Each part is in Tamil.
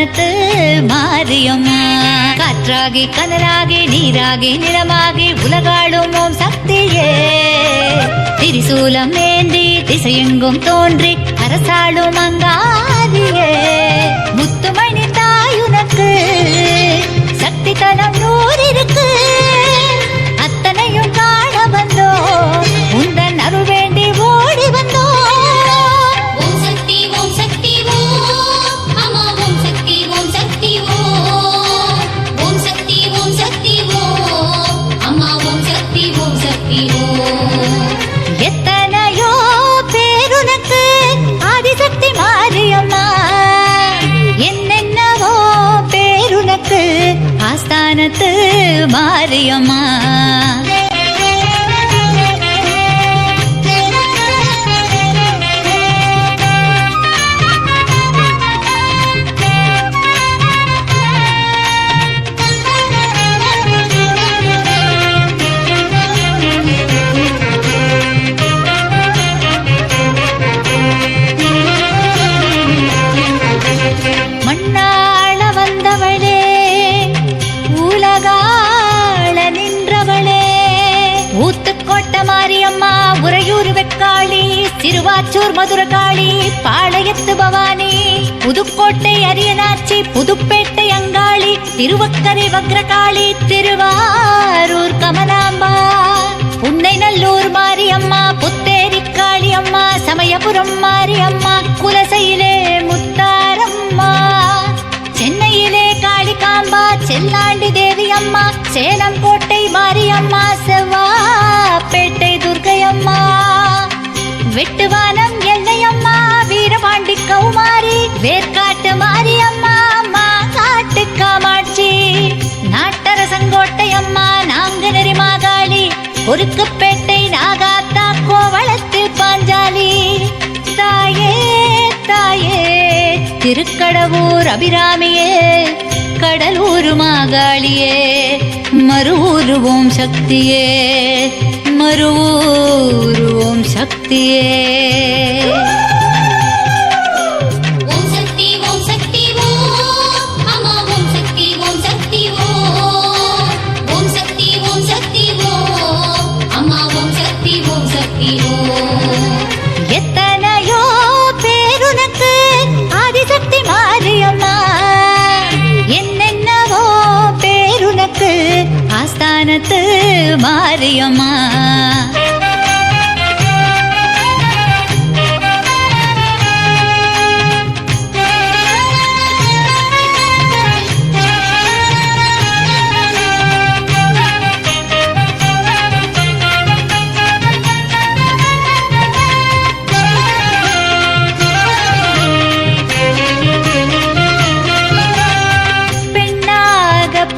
ஆஸ்தானத்து மாரியம்மா. காற்றாகி கனலாகி நீராகி நிலமாகி உலகாளும் ஓம் சக்தியே. திரிசூலம் ஏந்தி திசையெங்கும் தோன்றி அரசாளும் அங்காரியே. முத்துமணி தாயுனக்கு சக்தி தலம் 100 இருக்கு. அத்தனையும் காண வந்தோ உந்தன் அருள் வேண்டி ஓடி வந்தோ. ஓம் சக்தி ஓம் சக்தி ஓம் அம்மா ஓம் சக்தி ஓம் சக்தி ஓம். ஓம் சக்தி ஓம் சக்தி ஓம் அம்மா ஓம் சக்தி ஓம் சக்தி ஓம். எத்தனையோ பேருனக்கு ஆதிசக்தி மாரியம்மா. என்னென்னவோ பேருனக்கு ஆஸ்தானத்து மாரியம்மா. மண்ணாள வந்தவளே உலகாள நின்றவளே. ஊத்துக்கோட்ட மாரியம்மா உறையூர் வெக்காளி திருவாச்சூர் மதுரகாளி பாளையத்து பவானி புதுக்கோட்டை அரியனாச்சி புதுப்பேட்டை அங்காளி திருவக்கரை வக்ரகாளி திருவாரூர் கமலாம்பா புன்னை நல்லூர் மாரியம்மா புத்தேரி காளியம்மா சமயபுரம் மாரியம்மா குலசையிலே முத்தாரம்மா சென்னையிலே காளிகாம்பா செல்லாண்டி தேவி அம்மா சேலம் கோட்டை மாரியம்மா செவ்வாப்பேட்டை துர்க்கையம்மா வெட்டுவானம் எல்லையம்மா வீரபாண்டி கௌமாரி வேர்க்காட்டு மாரியம்மா மாகாட்டு காமாட்சி நாட்டரசங்கோட்டை அம்மா நாங்குநெறி மாகாளி பொறுக்குப்பேட்டை நாகாத்தா கோவளத்தில் பாஞ்சாலி. தாயே தாயே திருக்கடவூர் அபிராமியே கடலூர் மாகாளியே மறுவூர் ஓம் சக்தியே மறுவூர் ஓம் சக்தியே. ஓம் சக்தி ஓம் சக்தி ஓம் அம்மா ஓம் சக்தி ஓம் சக்தி ஓம். ஓம் சக்தி ஓம் சக்தி ஓம் அம்மா ஓம் சக்தி ஓம் சக்தி ஓம். எத்தனையோ பேருனக்கு ஆதிசக்தி மாரியம்மா. என்னென்னவோ பேருனக்கு ஆஸ்தானத்து மாரியம்மா.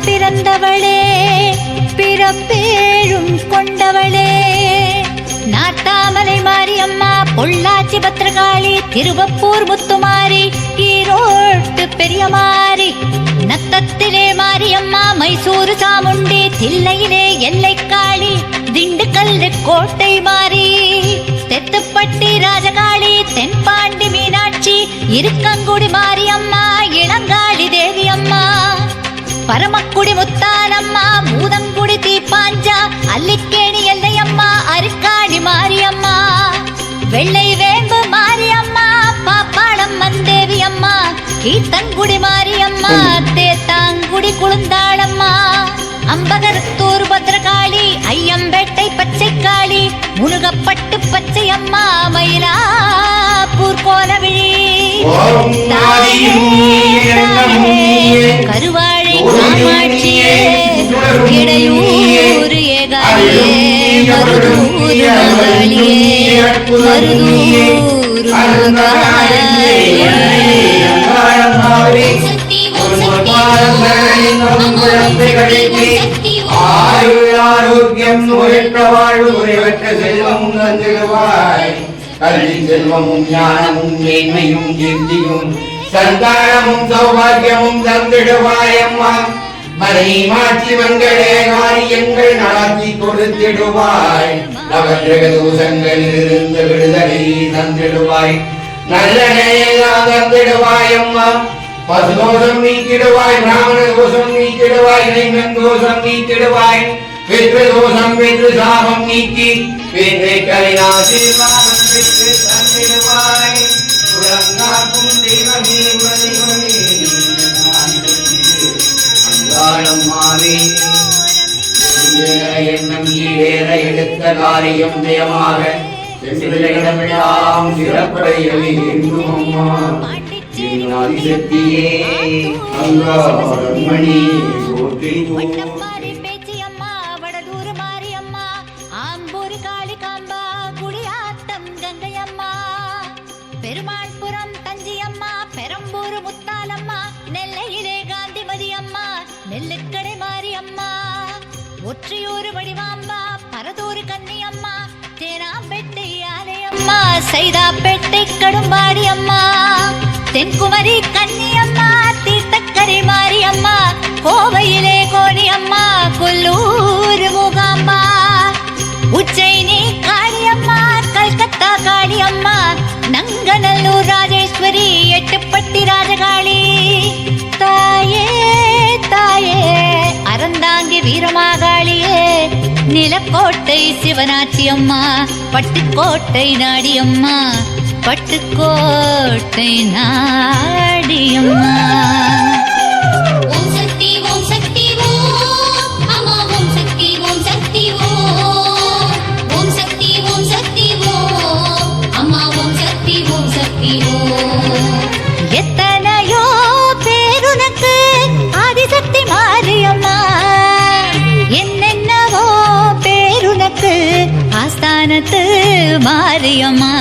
பிறந்தவளே பிறப்பேழும் கொண்டவளே நாட்டாமலை மாரியம்மா பொள்ளாச்சி பத்திரகாளி திருவப்பூர் முத்துமாரி ஈரோட்டு பெரியமாரி நத்தத்திலே மாரியம்மா மைசூரு சாமுண்டி தில்லையிலே எல்லைக்காளி திண்டுக்கல் கோட்டை மாரி தெத்துப்பட்டி ராஜகாளி தென்பாண்டி மீனாட்சி இருக்கங்குடி மாரியம்மா இளங்காளி தேவி அம்மா பரமக்குடி முத்தானம்மா பூதங்குடி தீப்பாஞ்சா அல்லிக்கேணி எல்லையம்மா அருக்காணி மாரியம்மா வெள்ளை வேம்பு மாரியம்மா பாப்பாளம் மந்தேவி அம்மா கீத்தங்குடி மாரியம்மா தேத்தாங்குடி குளுந்தாளம்மா அம்பகரத்தூர் பத்ரகாளி ஐயம்பேட்டை பச்சைக்காளி முருகப்பட்டு பச்சையம்மா மயிலாப்பூர் கோலவிழி கருவாழை காமாட்சியே இடையூர் ஏகாலியே மருதூர் மகளியே மருதூர் ஆரோக்கியம் நோயற்ற வாழ்வு குறைவற்ற செல்வமும் தந்திடுவாய். கல்வி செல்வமும் ஞானமும் மேன்மையும் கீர்த்தியும் சந்தானமும் சௌபாகியமும் தந்திடுவாயம்மா. மறை மாற்றி மங்களே காரியங்கள் நடத்தி கொடுத்திடுவாய். நவகிரக தோஷங்களில் இருந்து விடுதலை தந்திடுவாய். நல்ல நிலையெல்லாம் தந்திடுவாயம்மா. பசுதோஷம் நீக்கிடுவாய், பிராமண தோஷம் நீக்கிடுவாய், இளைஞன் தோஷம் நீக்கிடுவாய், வெற்று தோஷம் வெற்று சாபம் நீக்கி வெற்றைகளின் ஆசீர்வாதம் பெற்று தந்திடுவாய். உலகாக்கும் தெய்வமே உலகிவமே அங்காளம்மாவே, எண்ணம் ஈடேற எடுத்த காரியம் ஜெயமாக இடமெல்லாம் சிறப்படைய வேண்டும் அம்மா. ஆதிசக்தியே அங்காளம்மணி போற்றி. வட்டப்பாறை பேச்சி அம்மா, வடலூர் மாரி அம்மா, ஆம்பூர் காளிகாம்பா, குடியாத்தம் கங்கை அம்மா, பெருமாள்புரம் தஞ்சி அம்மா, பெரம்பூர் முத்தாலம்மா, நெல்லையிலே காந்திமதி அம்மா, நெல்லுக்கடை மாரி அம்மா, ஒற்றியூர் வடிவாம்பா, பரதூர் கன்னி அம்மா, தேனாம்பேட்டை ஆலயம்மா, சைதாப்பேட்டை கடும்பாடி அம்மா, தென்குமரி கன்னி அம்மா, தீர்த்தக்கரை மாரி அம்மா, கோவையிலே கோடி அம்மா, கொல்லூர் மூகாம்பா, உச்சைனி காளி அம்மா, கல்கத்தா காளி அம்மா, நங்கநல்லூர் ராஜேஸ்வரி, எட்டுப்பட்டி ராஜகாளி. தாயே தாயே அறந்தாங்கி வீரமாகாளியே, நிலக்கோட்டை சிவனாட்சி அம்மா, பட்டுக்கோட்டை நாடி அம்மா, பட்டுக்கோட்டை நாடி அம்மா. ஓம் சக்தி ஓம் சக்தி ஓம் அம்மா, ஓம் சக்தி ஓம் சக்தி ஓம். ஓம் சக்தி ஓம் சக்தி ஓம் அம்மா, ஓம் சக்தி ஓம் சக்தி ஓம். எத்தனையோ பேருனக்கு ஆதிசக்தி மாரியம்மா, என்னென்னவோ பேருனக்கு ஆஸ்தானத்து மாரியம்மா.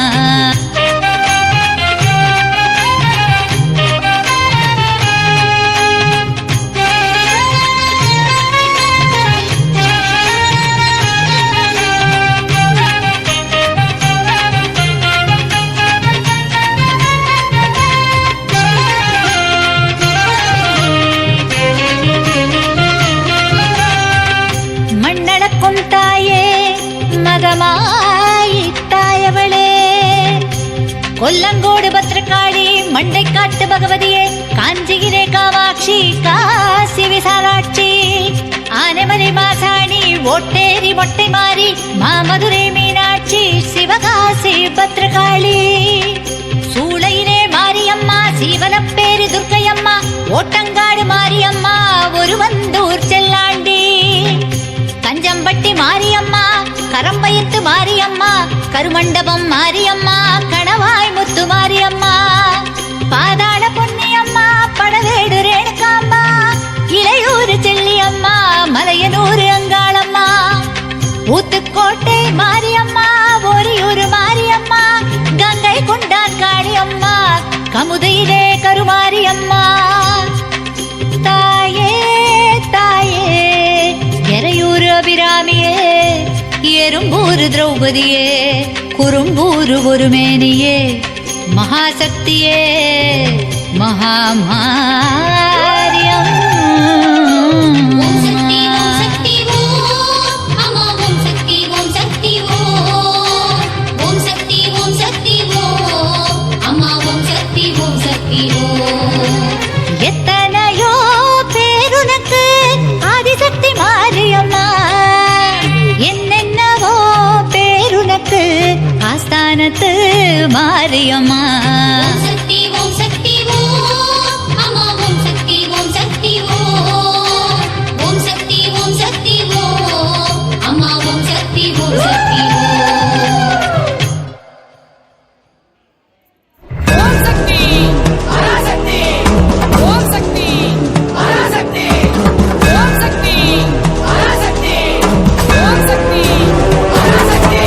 மண்ணளக்கும் தாயே, மகமாயித்தாயவளே, கொல்லங்கோடு பத்ரகாளி, மண்டைக்காட்டு பகவதியே, காஞ்சியிலே காமாட்சி, காசி விசாலாட்சி, ஆனைமலை மாசாணி, ஓட்டேரி மொட்டை மாறி, மாமதுரை மீனாட்சி, சிவகாசி பத்ரகாளி, சூளையிலே மாரியம்மா, சீவலப்பேரி துர்க்கையம்மா, ஓட்டங்காடு மாரியம்மா, ஒருவந்தூர் செல்லாண்டி, கஞ்சம்பட்டி மாரியம்மா, கரம்பயத்து மாரியம்மா, கருமண்டபம் மாரியம்மா, கணவாய் முத்து மாரியம்மா, பாதாள பொன்னியம்மா, படவேடு ரேணுகாம்பா, இளையூர் செல்லியம்மா, மலையனூர் அங்காளம்மா, ஊத்துக்கோட்டை மாரியம்மா, ஒரியூர் மாரியம்மா, கங்கை கொண்டான் காளியம்மா, கமுதையிலே கருமாரியம்மா. தாயே தாயே எறையூர் அபிராமியே, எறும்பூர் திரௌபதியே, குறும்பூர் ஒருமேனியே, மகாசக்தியே, மகாமாரியம். ஓம் சக்தி ஓம் சக்தி ஓம் அம்மா, ஓம் சக்தி ஓம் சக்தி ஓம். ஓம் சக்தி ஓம் சக்தி ஓம் அம்மா, ஓம் சக்தி ஓம் சக்தி ஓம். எத்தனையோ பேருனக்கு ஆதிசக்தி மாரியம்மா, என்னென்னவோ பேருனக்கு ஆஸ்தானத்து மாரியம்மா. ஓம் சக்தி ஓம் சக்தி ஓம் அம்மா, ஓம் சக்தி ஓம் சக்தி ஓம். ஓம் சக்தி ஓம் சக்தி ஓம் அம்மா, ஓம் சக்தி ஓம் சக்தி ஓம். ஓம் சக்தி பராசக்தி, ஓம் சக்தி பராசக்தி, ஓம் சக்தி பராசக்தி, ஓம் சக்தி பராசக்தி.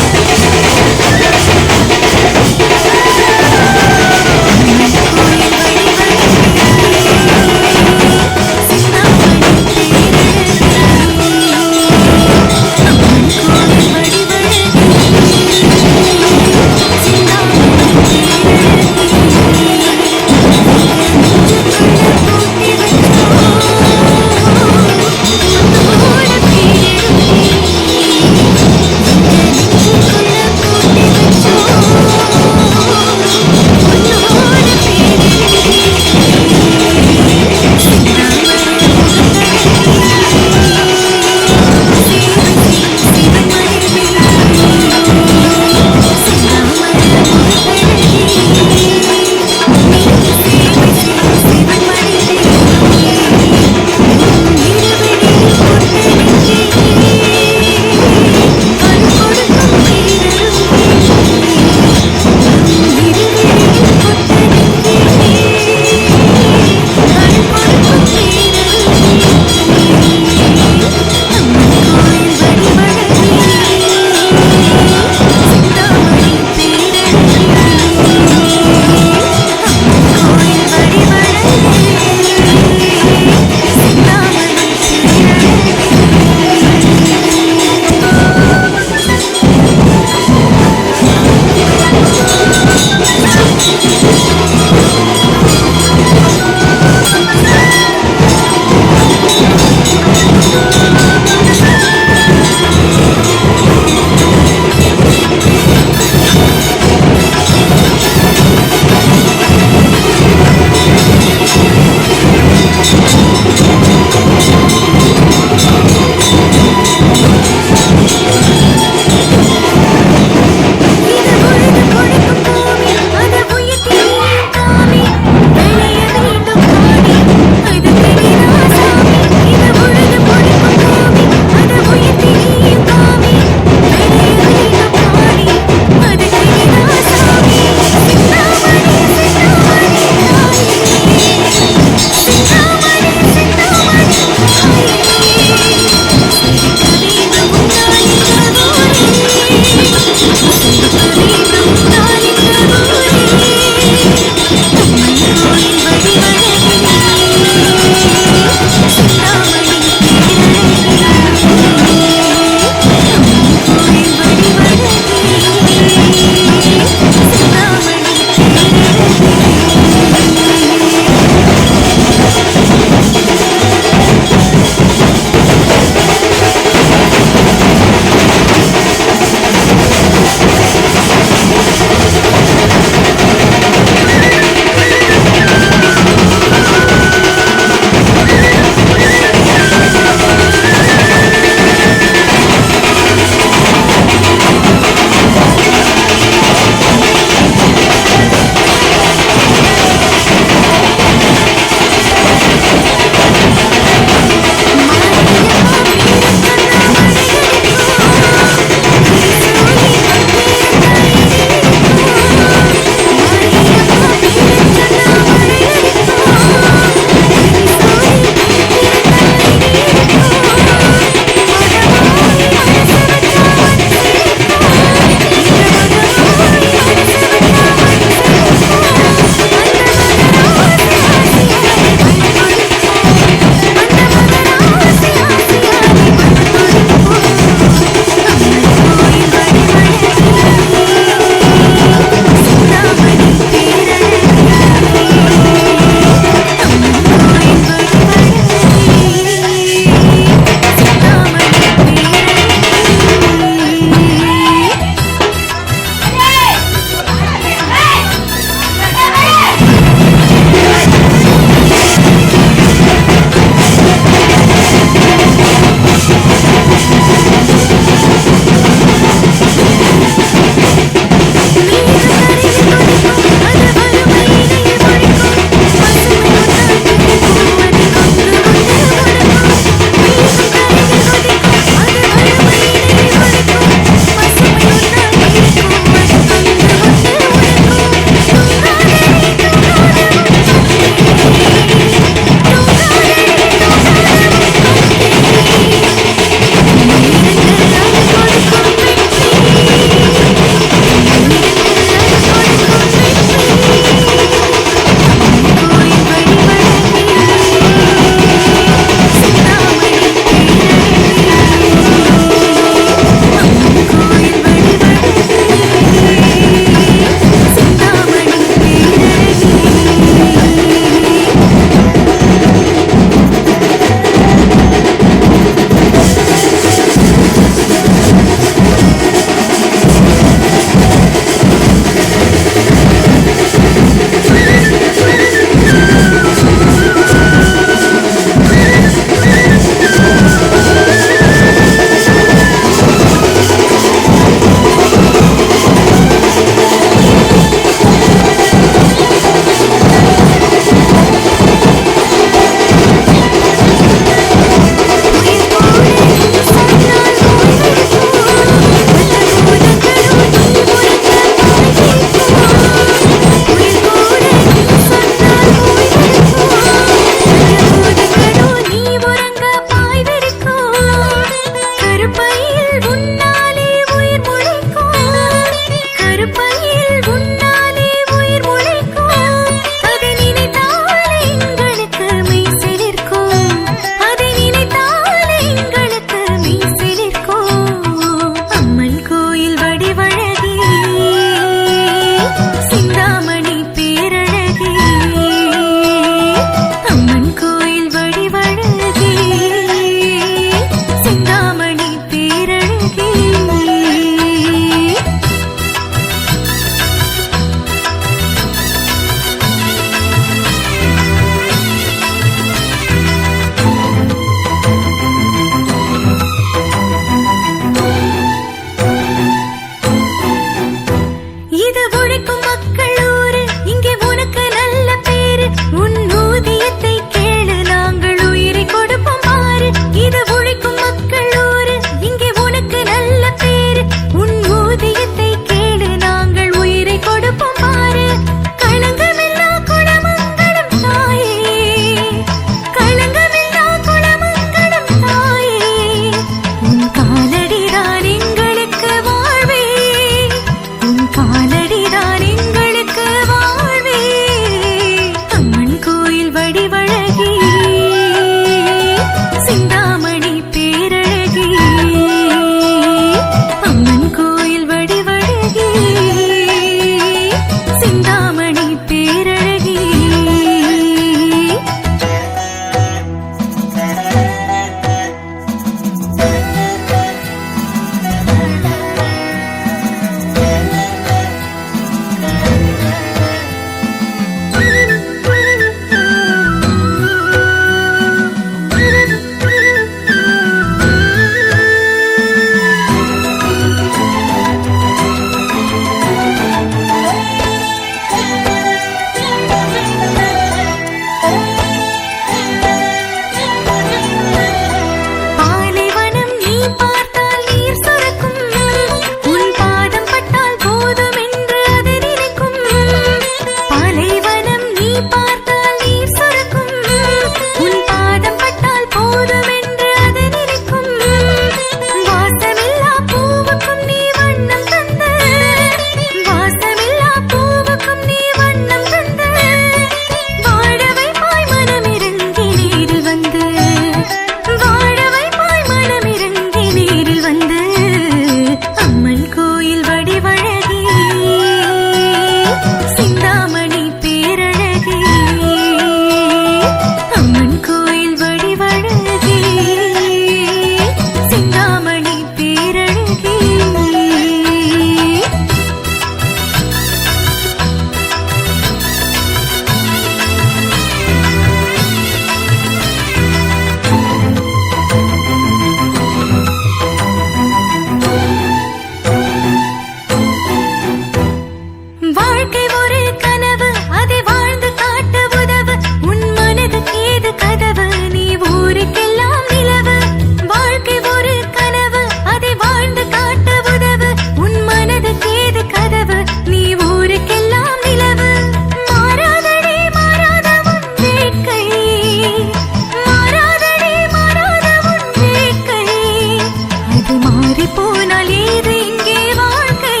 போனால் ஏது இங்கே வாழ்க்கை,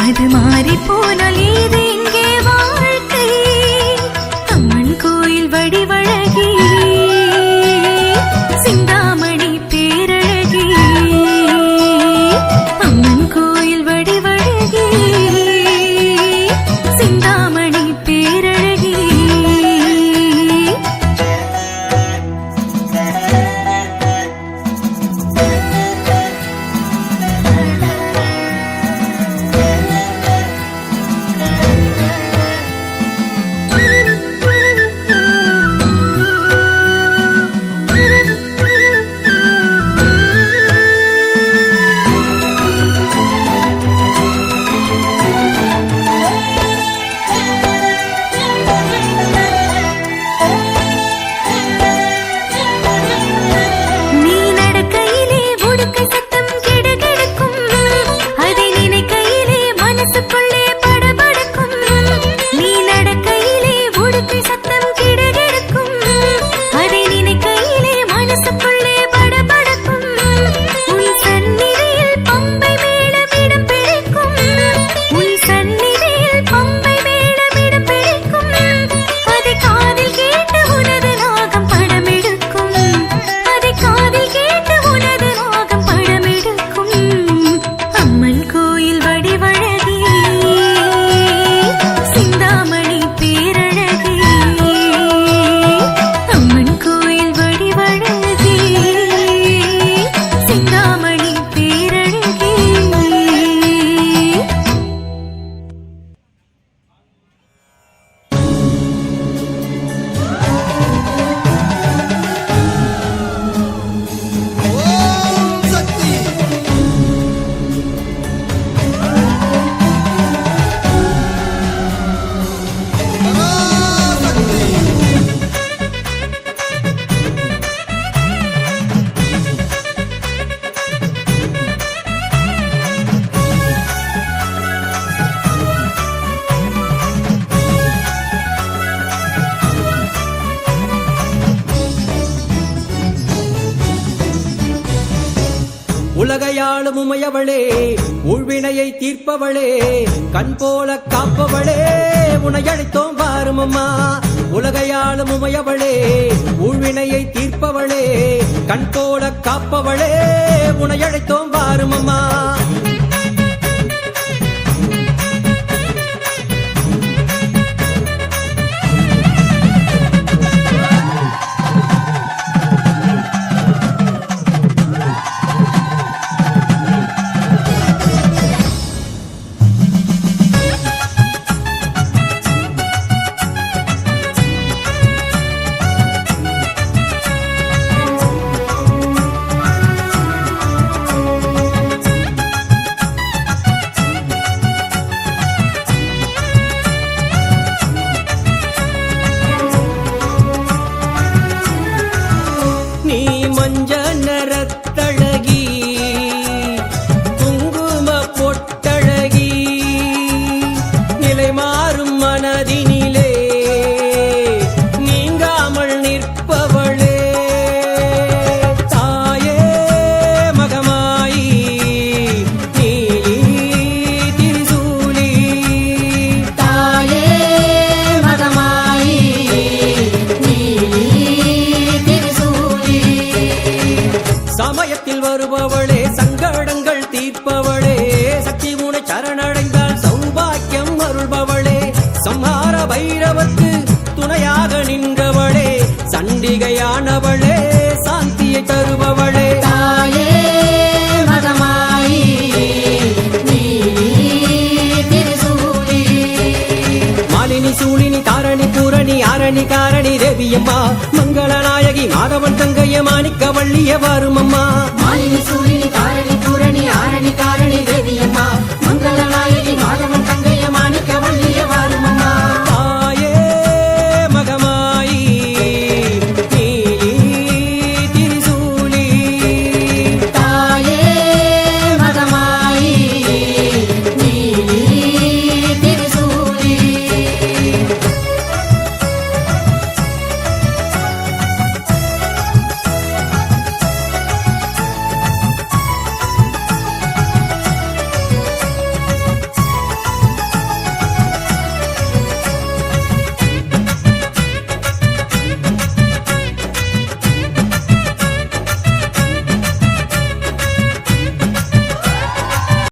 அது மாறி போனால் ஏது இங்கே வாழ்க்கை. அம்மன் கோயில் வடிவழகி, சிந்தாமணி பேரழகி. அம்மன் கோயில் வடிவழகி, சிந்தாமணி பேரழகி. நீ நடக்கையிலே உடுக்கை சத்தம் கிடுகிடுக்கும், அதை நினைக்கையிலே மனசுக்குள்ளே படபடக்கும். நீ நடக்கையிலே உடுக்கை சத்தம் கிடுகிடுக்கும், அதை நினைக்கையிலே மனசுக்குள்ளே படபடக்கும். உன் சந்நிதியில் பம்பை மேளமிடம் பிடிக்கும், உன் சந்நிதியில் பம்பை மேளமிடம் பிடிக்கும். அதை காதில் கேட்டு உனது நாகம் படமெடுக்கும், அதை காதில் கேட்டு உனது நாகம் படமெடுக்கும். அம்மன் கோயில் வடிவழகி, சிந்தாமணி பேரழகி. அம்மன் கோயில் வடிவழகி, சிந்தாமணி பேரழகி. ஓம் சக்தி பராசக்தி உலகையாளும் உமையவளே, உள்வினையை தீர்ப்பவளே, கண் போல காப்பவளே, உன்னை அழைத்தோம் வாரும் அம்மா. உலகையாளும் உமையவளே, உள்வினையை தீர்ப்பவளே, கண் போல காப்பவளே, உன்னை அழைத்தோம் வாரும் அம்மா. நீ மஞ்ச நிறத்தழகி, குங்கும பொட்டழகி, நிலை மாறும் மனதினிலே நீங்காமல் நிற்பவளே. தாயே மகமாயி, நீலி திரிசூலி. தாயே மகமாயி, சமயத்தில் வருபவளே, சங்கடங்கள் தீர்ப்பவளே, சக்தி உனை சரணடைந்தால் சௌபாக்கியம் அருள்பவளே. சம்ஹார பைரவர்க்கு துணையாக நின்றவளே, சண்டிகையானவளே, சாந்தியை தருபவளே. தாயே மகமாயி, மாலினி சூழினி தாரணி பூரணி ஆரணி காரணி தேவியம்மா. மங்கள நாயகி மாதவன் தங்கைய மாணிக்க வள்ளிய வாரும் அம்மா. மாலினி